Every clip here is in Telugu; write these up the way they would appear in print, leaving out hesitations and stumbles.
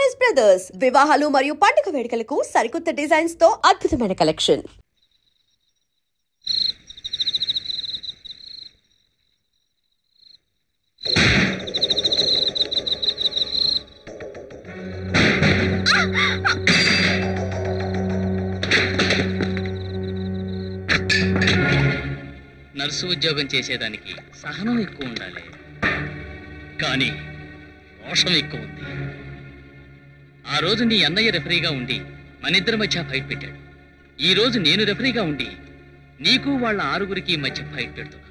చాయిస్ బ్రదర్స్ వివాహాలు మరియు పండుగ వేడుకలకు సరికొత్త డిజైన్స్ తో అద్భుతమైన కలెక్షన్. నర్సు ఉద్యోగం చేసేదానికి సహనం ఎక్కువ ఉండాలి, కానీ రోషం ఎక్కువ ఉంది. ఆ రోజు నీ అన్నయ్య రెఫరీగా ఉండి మనిద్దరి మధ్య ఫైట్ పెట్టాడు. ఈ రోజు నేను రెఫరీగా ఉండి నీకు వాళ్ళ ఆరుగురికి మధ్య ఫైట్ పెడుతున్నా.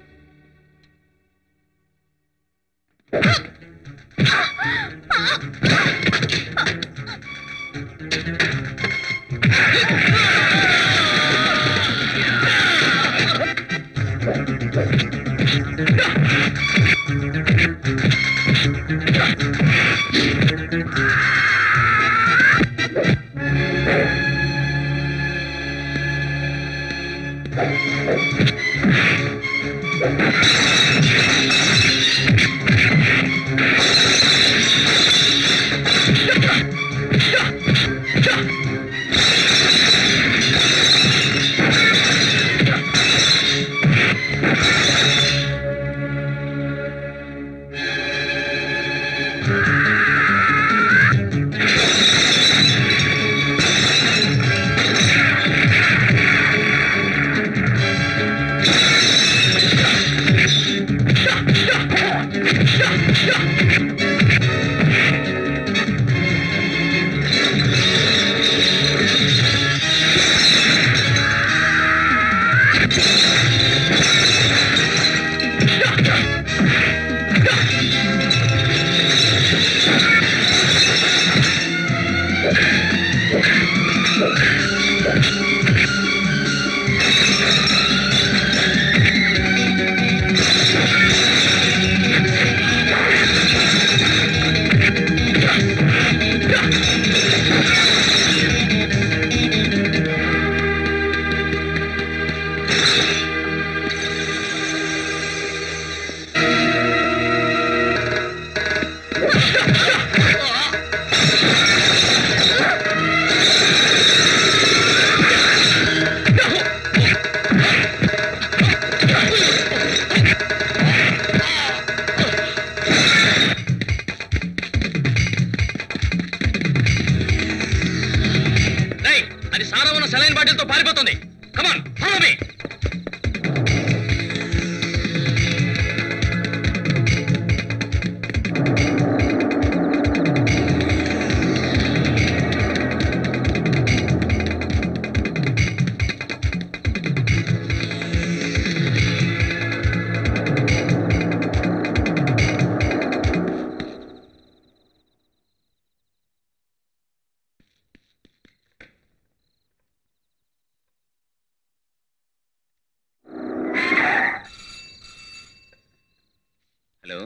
Hello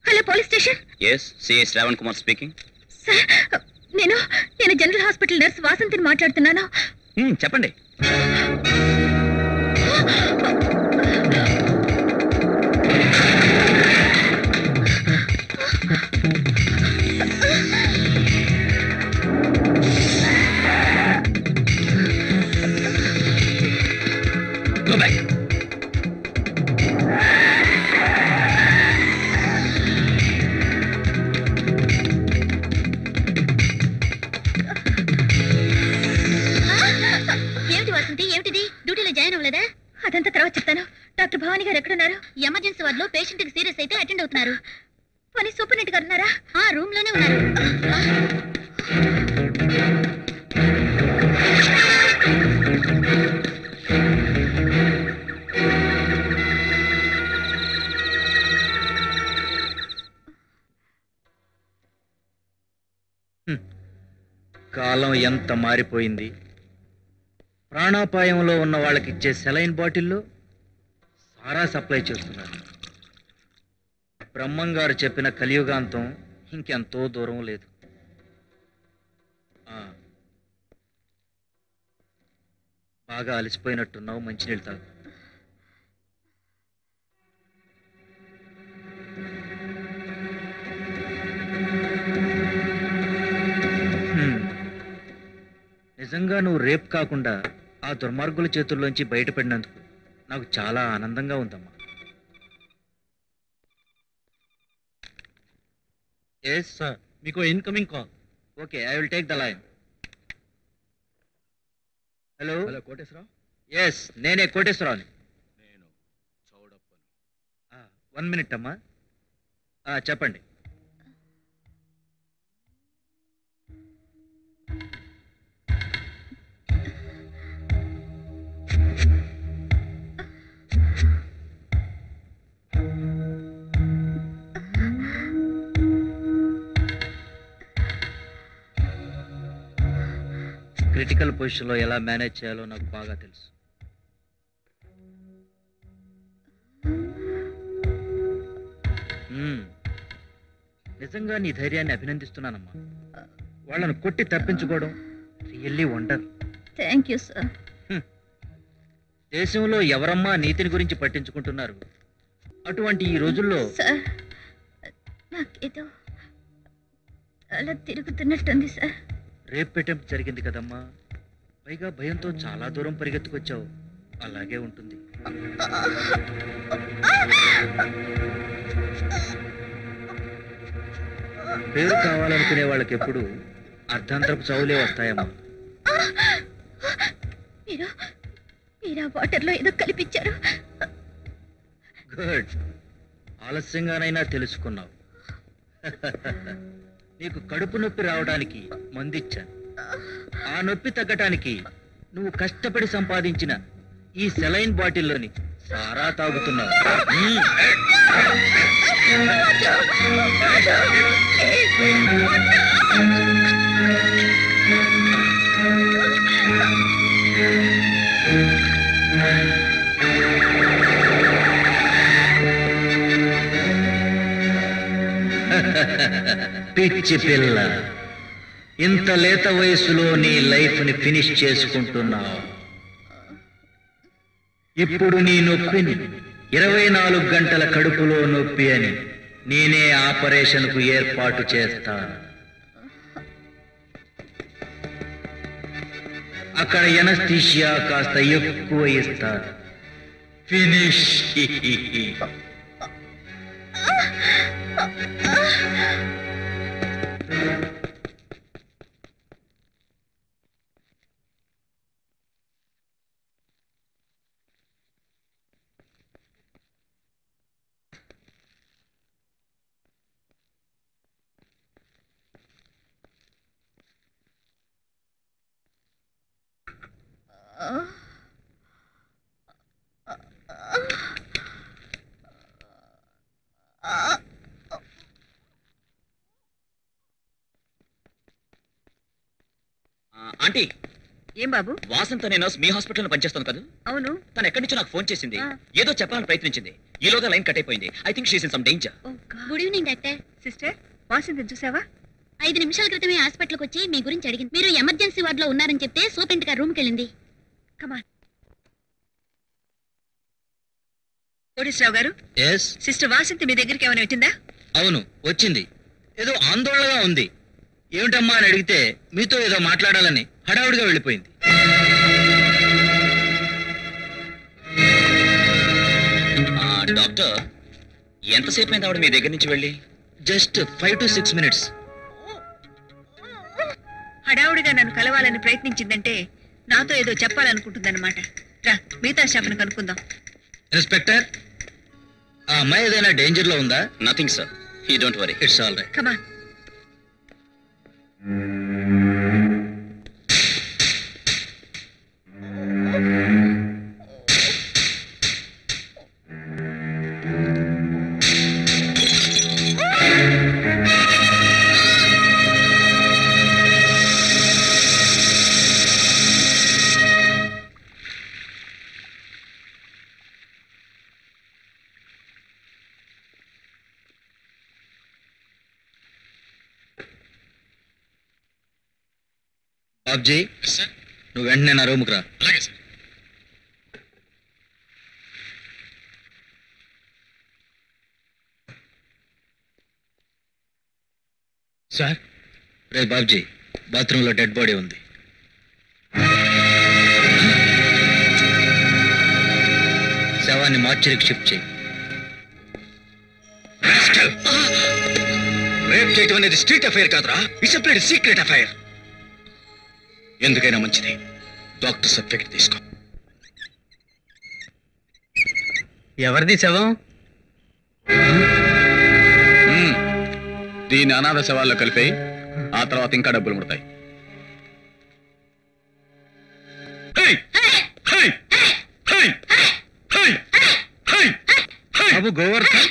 hello police station. yes CI Shravan Kumar speaking. Sir నేను జనరల్ హాస్పిటల్ నర్స్ వాసంతిని మాట్లాడుతున్నాను. చెప్పండి. Go back. అదంతా తర్వాత చెప్తాను. డాక్టర్ భవానీ గారు ఎక్కడున్నారు? ఎమర్జెన్సీ వార్డులో పేషెంట్ కి సీరియస్ అయితే అటెండ్ అవుతున్నారు. పని సూపరింటెండెంట్ గారు ఉన్నారా? ఆ రూమ్ లోనే ఉన్నారు. కాలం ఎంత మారిపోయింది. ప్రాణాపాయంలో ఉన్న వాళ్ళకి ఇచ్చే సెలైన్ బాటిల్లో సారా సప్లై చేస్తున్నారు. బ్రహ్మంగారు చెప్పిన కలియుగాంతం ఇంకెంతో దూరం లేదు. బాగా అలసిపోయినట్టున్నావు, మంచినీళ్ళు తాగు. నిజంగా నువ్వు రేప్ కాకుండా ఆ దుర్మార్గుల చేతుల్లోంచి బయటపడినందుకు నాకు చాలా ఆనందంగా ఉందమ్మా. ఎస్ సార్, మీకు incoming call. Okay, I will take the line. Hello hello Koteswararao. Yes, నేనే కోటేశ్వరరావుని. నేను చౌడప్పను. 1 minute అమ్మా. చెప్పండి. క్రిటికల్ పొజిషన్లో ఎలా మేనేజ్ చేయాలో నాకు బాగా తెలుసు. నిజంగా నీ ధైర్యాన్ని అభినందిస్తున్నానమ్మా. వాళ్ళను కొట్టి తప్పించుకోవడం really wonder. Thank you sir. దేశంలో ఎవరమ్మా నీతిని గురించి పట్టించుకుంటున్నారు? అటువంటి ఈ రోజుల్లో సార్, నాకేదో అలా తిరుగుతున్నట్టుంది సార్. రేప్ అటెంప్ట్ జరిగింది కదమ్మా, పైగా భయంతో చాలా దూరం పరిగెత్తుకొచ్చావు. అలాగే ఉంటుంది. పేరు కావాలనుకునే వాళ్ళకి ఎప్పుడు అర్ధాంతరపు చావులే వస్తాయమ్మా. మీరు మీరు ఆ వాటర్లో ఏదో కల్పించారు. గుడ్, ఆలస్యంగానైనా తెలుసుకున్నావు. నీకు కడుపు నొప్పి రావడానికి మందిచ్చాను. ఆ నొప్పి తగ్గటానికి నువ్వు కష్టపడి సంపాదించిన ఈ సెలైన్ బాటిల్లోని సారా తాగుతున్నావు. పిచ్చి పిల్ల, ఇంత లేత వయసులో నీ లైఫ్ ని ఫినిష్ చేసుకుంటున్నావు. ఇప్పుడు నీ నొప్పిని 24 గంటల కడుపులో నొప్పి అని నేనే ఆపరేషన్ కు ఏర్పాటు చేస్తాను. అక్కడ ఎనస్థీషియా కాస్త ఎక్కువ ఇస్తాను. ఫినిష్. ఆంటీ, ఏం బాబు? వాసంత్ అనే నర్స్ మీ హాస్పిటల్లో పనిచేస్తాను కదా? అవును. తను ఎక్కడి నుంచో నాకు ఫోన్ చేసింది. ఏదో చెప్పాలని ప్రయత్నించింది. ఈలోగా లైన్ కట్ అయిపోయింది. I think she's in some danger. Good evening doctor. Sister, వాసింది చూసావా? 5 నిమిషాల క్రితమే హాస్పిటల్కి వచ్చి మీ గురించి అడిగింది. మీరు ఎమర్జెన్సీ వార్డులో ఉన్నారని చెప్తే సూపరింట్ గారు రూమ్కి వెళ్ళింది. కమాన్. కోటేశ్వరరావు గారు, సిస్టర్ వాసింతి మీ దగ్గరికి ఏమైనా వచ్చిందా? అవును, వచ్చింది. ఏదో ఆందోళనగా ఉంది. ఏమిటమ్మా అని అడిగితే మీతో ఏదో మాట్లాడాలని హడావుడిగా వెళ్ళిపోయింది. డాక్టర్, ఎంతసేపు అయింది ఆవిడ మీ దగ్గర నుంచి వెళ్ళి? Just 5 to 6 minutes. హడావుడిగా నన్ను కలవాలని ప్రయత్నించిందంటే నాతో ఏదో చెప్పాలనుకుంటుందన్నమాట. రా, మిగతా స్టాఫ్ను కనుక్కుందాం. ఇన్స్పెక్టర్, ఆ అమ్మాయి ఏదైనా డేంజర్ లో ఉందా? Nothing sir, you don't worry. It's all right. Come on. Babji, నువ్వు వెంటనే నా రూమ్కి రా. సార్. రే బాబ్జీ, బాత్రూంలో డెడ్ బాడీ ఉంది. శవాన్ని మార్చరికి షిఫ్ట్ చేయి. రేప్ చేయటం అనేది స్ట్రీట్ అఫైర్ కాదురా, ఇట్స్ సీక్రెట్ అఫైర్. ఎందుకైనా మంచిది డాక్టర్ సర్టిఫికెట్ తీసుకో. ఎవరిది శవం? దీని అనాథ శవాల్లో కలిపాయి, ఆ తర్వాత ఇంకా డబ్బులు ముడతాయి. బాబు గోవర్ధన్,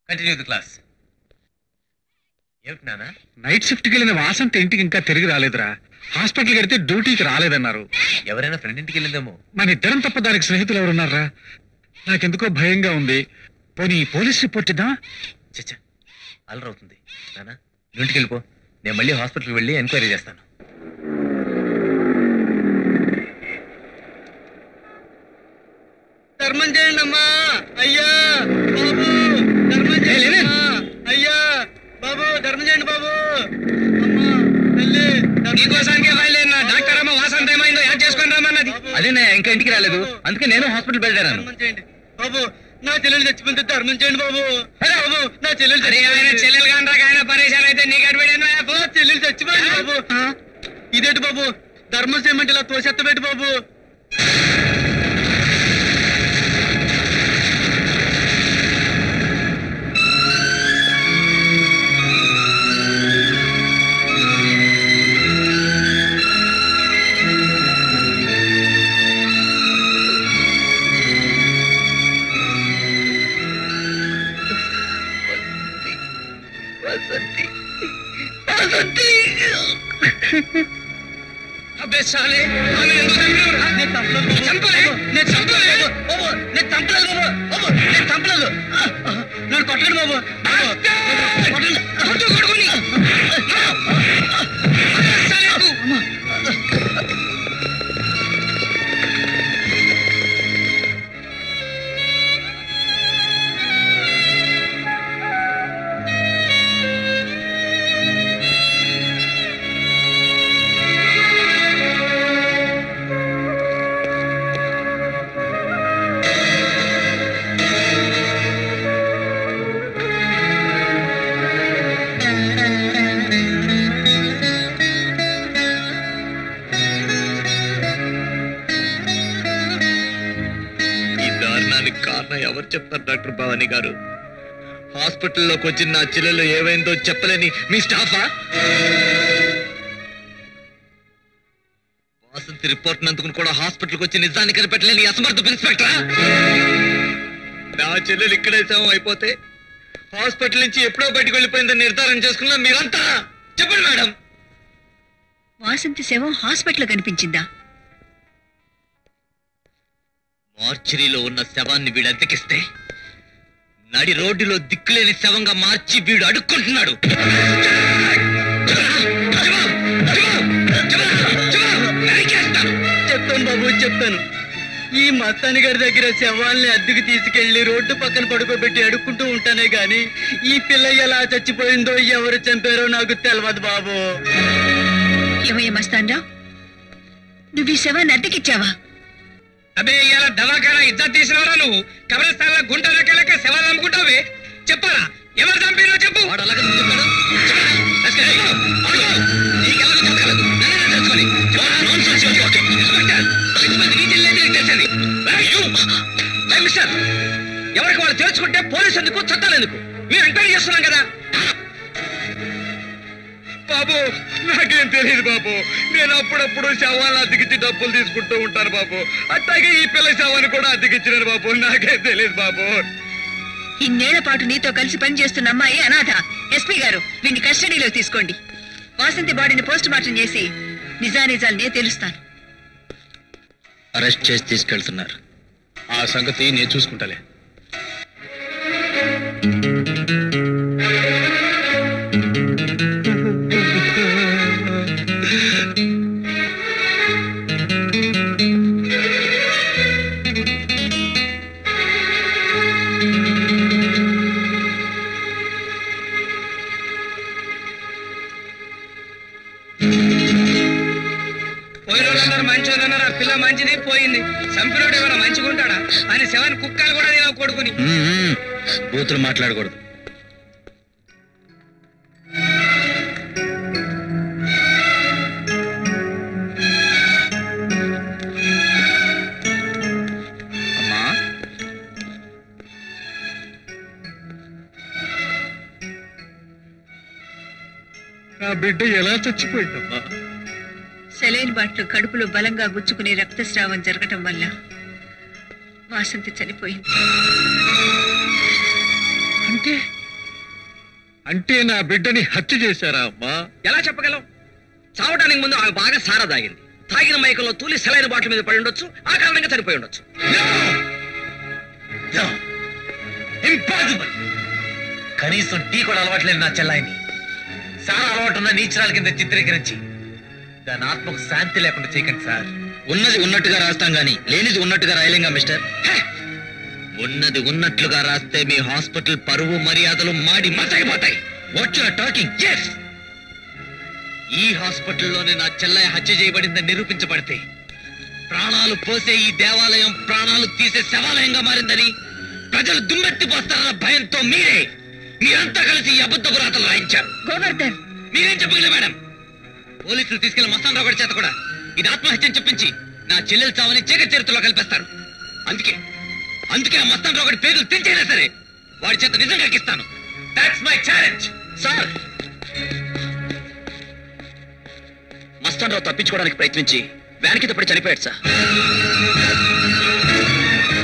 కంటిన్యూ ది క్లాస్. ఏమిటి నాన్న? నైట్ షిఫ్ట్కి వెళ్ళిన వాసంత ఇంటికి ఇంకా తిరిగి రాలేదురా. హాస్పిటల్కి వెళ్తే డ్యూటీకి రాలేదన్నారు. ఎవరైనా ఫ్రెండ్ ఇంటికి వెళ్ళిందేమో. మన ఇద్దరం తప్ప దానికి స్నేహితులు ఎవరున్నారా? నాకెందుకో భయంగా ఉంది. పోనీ పోలీస్ రిపోర్ట్ ఇద్దాం. చచ్చా, అలరవుతుంది. నాన్న నువ్వు ఇంటికి వెళ్ళిపో, నేను మళ్ళీ హాస్పిటల్కి వెళ్ళి ఎంక్వైరీ చేస్తాను. ధర్మం చేయండి అమ్మా. అయ్యా బాబు, ధర్మం చేయండి అయ్యా బాబు, ధర్మం చేయండి బాబు. అమ్మా తల్లి, నీకోసానికే బయలుదేరినా. డాక్టర్ అమ్మ వాసంత ఏమైందో యాడ్ చేసుకొని రమ్మన్నది. అదే ఇంకా ఇంటికి రాలేదు, అందుకే నేను హాస్పిటల్ బయలుదేరాను. ధర్మం చేయండి బాబు. నా చెల్లెలు చచ్చిపోతే ధర్మం చేయండి బాబు. బాబు నా చెల్లెలు చెల్లెలు కానీ పరేషాన్ అయితే నీకు అడ్మిట్ చెల్లెలు చచ్చిపోయింది బాబు. ఇదేంటి బాబు, ధర్మం చేయమంటే ఇలా తోసేత్తబెట్టి బాబు. అబ్బే సాలే, ఆమె ఎందుకు చంపలేదు? నేను చంపలేదు బాబు, నేను చంపలేదు బాబు, నేను చంపలేదు. నన్ను కొట్టండి బాబు, కొట్టు కొడుకుని. ఎవరు చెప్తారు డాక్టర్ భవానీ గారు? హాస్పిటల్లోకి వచ్చిన నా చెల్లెలు ఏమైందో చెప్పలేని మీ స్టాఫా? వాసంతి రిపోర్ట్ నందుకుని కూడా హాస్పిటల్కి వచ్చి నిజాన్ని కనిపెట్టలేని అసమర్థ ఇన్స్పెక్టరా? నా చెల్లెలు ఇక్కడే శవం అయిపోతే హాస్పిటల్ నుంచి ఎప్పుడో బయటకు వెళ్ళిపోయిందని నిర్ధారణ చేసుకున్నా మీరంతా. చెప్పండి మేడం. వాసంతి శవం హాస్పిటల్ కనిపించిందా? మార్చరీలో ఉన్న శవాన్ని వీడు అద్దెకిస్తే నడి రోడ్డులో దిక్కులేని శవంగా మార్చి వీడు అడుక్కుంటున్నాడు. చెప్తాను బాబు, చెప్తాను. ఈ మస్తాని గారి దగ్గర శవాల్ని అద్దెకి తీసుకెళ్లి రోడ్డు పక్కన పడుకోబెట్టి అడుక్కుంటూ ఉంటానే గాని ఈ పిల్ల ఎలా చచ్చిపోయిందో ఎవరు చంపారో నాకు తెలియదు బాబు. ఏమయ్య మస్తాన్రావు, నువ్వు ఈ శవాన్ని అద్దెకిచ్చావా? అబే ఇలా దవాఖానా ఇజ్జత్ తీసినవరా నువ్వు? కబ్రస్థాన్లో గుంట రకాలక శవాలు అమ్ముకుంటావే. చెప్పాలా ఎవరు చంపినో చెప్పు. ఎవరికి వాళ్ళు తెలుసుకుంటే పోలీసు ఎందుకు, చట్టాలు ఎందుకు? మేము ఎంక్వైరీ చేస్తున్నాం కదా. బాబు నాకేం తెలియదు బాబు, నేను అప్పుడప్పుడు శవాలను అద్దెకిచ్చి డబ్బులు తీసుకుంటూ ఉంటాను బాబు. అట్లాగే ఈ పిల్ల శవాన్ని కూడా అద్దెకిచ్చినాను బాబు, నాకేం తెలియదు బాబు. ఇన్నేళ్ల పాటు నీతో కలిసి పనిచేస్తున్న అమ్మాయి అనాథ. ఎస్పీ గారు వీడిని కస్టడీలో తీసుకోండి. వాసంతి బాడీని పోస్ట్ మార్టం చేసి నిజానిజాలు నేను తెలుస్తాను. అరెస్ట్ చేసి తీసుకెళ్తున్నారు. ఆ సంగతి నేను చూసుకుంటాలే. పోయినోళ్ళందరూ మంచి వాళ్ళన్నారు. ఆ పిల్ల మంచిది పోయింది. చంపినోడు ఏమైనా మంచిగా ఉంటాడా అని శవాన్ని కుక్కలు కూడా నేను కొడుకుని. బూతులు మాట్లాడకూడదు. అమ్మా నా బిడ్డ ఎలా చచ్చిపోయిందమ్మా? సెలైన్ బాట్లు కడుపులో బలంగా గుచ్చుకుని రక్తస్రావం జరగటం వల్ల వాసంతి చనిపోయింది. అంటే అంటే నా బిడ్డని హత్య చేశారా అమ్మా? ఎలా చెప్పగలం? చావటానికి ముందు ఆమె బాగా సారా తాగింది. తాగిన మైకంలో తూలి సెలైన్ బాటిల్ మీద పడి ఉండొచ్చు. ఆ కారణంగా చనిపోయి ఉండొచ్చు. ఇంపాసిబుల్. కనీసం టీ కూడా అలవాట్లేదు నా చెల్లాయిని. సారా అలవాటున్న నీచరాల కింద చిత్రీకరించి దాని ఆత్మకు శాంతి లేకుండా చేయకండి సార్. ఉన్నది ఉన్నట్టుగా రాస్తాం గాని లేనిది ఉన్నట్టుగా రాయలేంగా మిస్టర్. ఉన్నది ఉన్నట్లుగా రాస్తే మీ హాస్పిటల్ పరువు మర్యాదలు మాడి మతైపోతాయి. What you are talking? yes. ఈ హాస్పిటల్లోనే నా చెల్లయ్య హత్య చేయబడిందని నిరూపించబడితే ప్రాణాలు పోసే ఈ దేవాలయం ప్రాణాలు తీసే శవాలయంగా మారిందని ప్రజలు దుమ్మెత్తి పోస్తారన్న భయంతో మీరంతా కలిసి ఈ అబద్ధపు రాతలు రాయించారు. గోవర్ధన్, మీరేం చెప్పగలరు మేడం? పోలీసులు తీసుకెళ్లి మస్తాన్ రావు చేత కూడా ఇది ఆత్మహత్యని చెప్పించి నా చెల్లెలు చావని చీకటి చరిత్రలో కల్పిస్తారు. అందుకే ఆ మస్తాన్ రావు పేర్లు తెంచైనా సరే వాడి చేత నిజంగా ఎక్కిస్తాను. That's my challenge. Sir, Mastan Rao తప్పించుకోవడానికి ప్రయత్నించి వ్యాన్ కింద పడి చనిపోయాడు సార్.